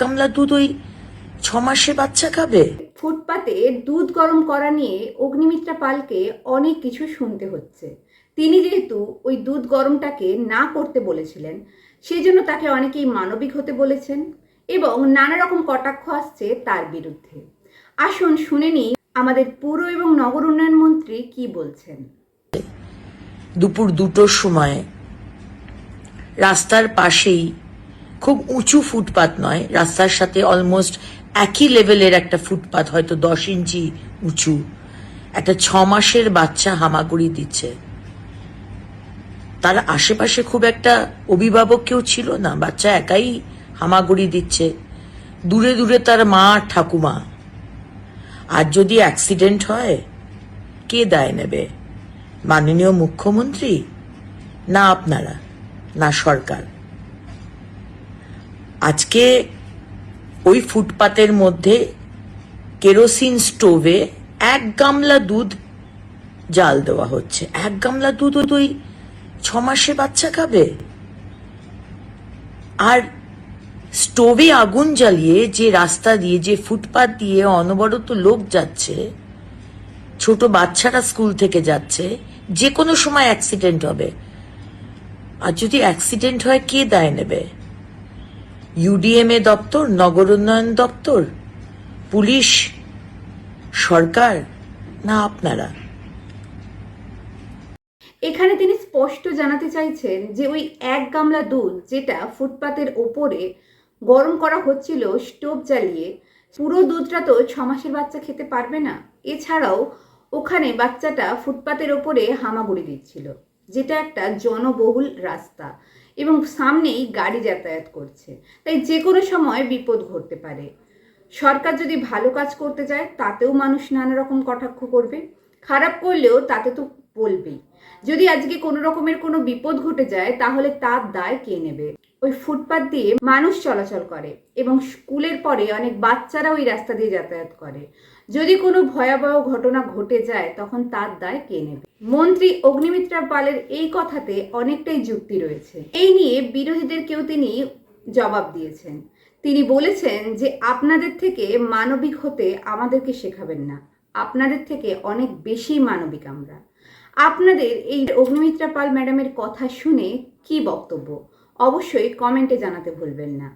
গামলা দুধ ওই 6 মাসের বাচ্চা খাবে? ফুটপাতে দুধ গরম করা নিয়ে অগ্নিমিত্রা পালকে অনেক কিছু শুনতে হচ্ছে। তিনি যেহেতু ওই দুধ গরমটাকে না করতে বলেছিলেন, সেই জন্য তাকে অনেকেই মানবিক হতে বলেছেন এবং নানা রকম কটাক্ষ আসছে তার বিরুদ্ধে। আসুন শুনে নিই আমাদের পুর এবং নগর উন্নয়ন মন্ত্রী কি বলছেন। দুপুর 2টোর সময় রাস্তার পাশেই, খুব উঁচু ফুটপাত নয়, রাস্তার সাথে অলমোস্ট একই লেভেলের একটা ফুটপাত, হয়তো 10 ইঞ্চি উঁচু, একটা 6 মাসের বাচ্চা হামাগুড়ি দিচ্ছে। তার আশেপাশে খুব একটা অভিভাবক কেউ ছিল না, বাচ্চা একাই হামাগুড়ি দিচ্ছে, দূরে দূরে তার মা ঠাকুমা। আর যদি অ্যাক্সিডেন্ট হয়, কে দায় নেবে? মাননীয় মুখ্যমন্ত্রী, না আপনারা, না সরকার? আজকে ওই ফুটপাতের মধ্যে কেরোসিন স্টোভে 1 গামলা দুধ জাল দেওয়া হচ্ছে। 1 গামলা দুধ ওই 6 মাসের বাচ্চা খাবে? আর স্টোভে আগুন জ্বালিয়ে যে রাস্তা দিয়ে, যে ফুটপাত দিয়ে অনবরত লোক যাচ্ছে, ছোট বাচ্চারা স্কুল থেকে যাচ্ছে, যে কোনো সময় অ্যাক্সিডেন্ট হবে। আর যদি অ্যাক্সিডেন্ট হয়, কে দায় নেবে? ইউডিএমএ দপ্তর, নগর উন্নয়ন দপ্তর, পুলিশ, সরকার, না আপনারা? এখানে তিনি স্পষ্ট জানাতে চাইছেন যে ওই 1 গামলা দুধ যেটা ফুটপাতের ওপরে গরম করা হচ্ছিল স্টোভ জ্বালিয়ে, পুরো দুধটা তো 6 মাসের বাচ্চা খেতে পারবে না। এছাড়াও ওখানে বাচ্চাটা ফুটপাতের ওপরে হামাগুড়ি দিচ্ছিল, যেটা একটা জনবহুল রাস্তা এবং সামনেই গাড়ি যাতায়াত করছে, তাই যে কোনো সময় বিপদ ঘটতে পারে। সরকার যদি ভালো কাজ করতে যায় তাতেও মানুষ নানা রকম কটাক্ষ করবে, খারাপ করলেও তাতে তো বলবেই। যদি আজকে কোনো রকমের কোনো বিপদ ঘটে যায় তাহলে তার দায় কে নেবে? ওই ফুটপাত দিয়ে মানুষ চলাচল করে এবং স্কুলের পরে অনেক বাচ্চারা ওই রাস্তা দিয়ে যাতায়াত করে। যদি কোনো ভয়াবহ ঘটনা ঘটে যায় তখন তার দায় কে নেবে? মন্ত্রী অগ্নিমিত্রা পালের এই কথাতে অনেকটাই যুক্তি রয়েছে। এই নিয়ে বিরোধীদেরকেও তিনি জবাব দিয়েছেন। তিনি বলেছেন যে আপনাদের থেকে মানবিক হতে আমাদেরকে শেখাবেন না, আপনাদের থেকে অনেক বেশি মানবিক আমরা। আপনাদের এই অগ্নিমিত্রা পাল ম্যাডামের কথা শুনে কি বক্তব্য অবশ্যই কমেন্টে জানাতে ভুলবেন না।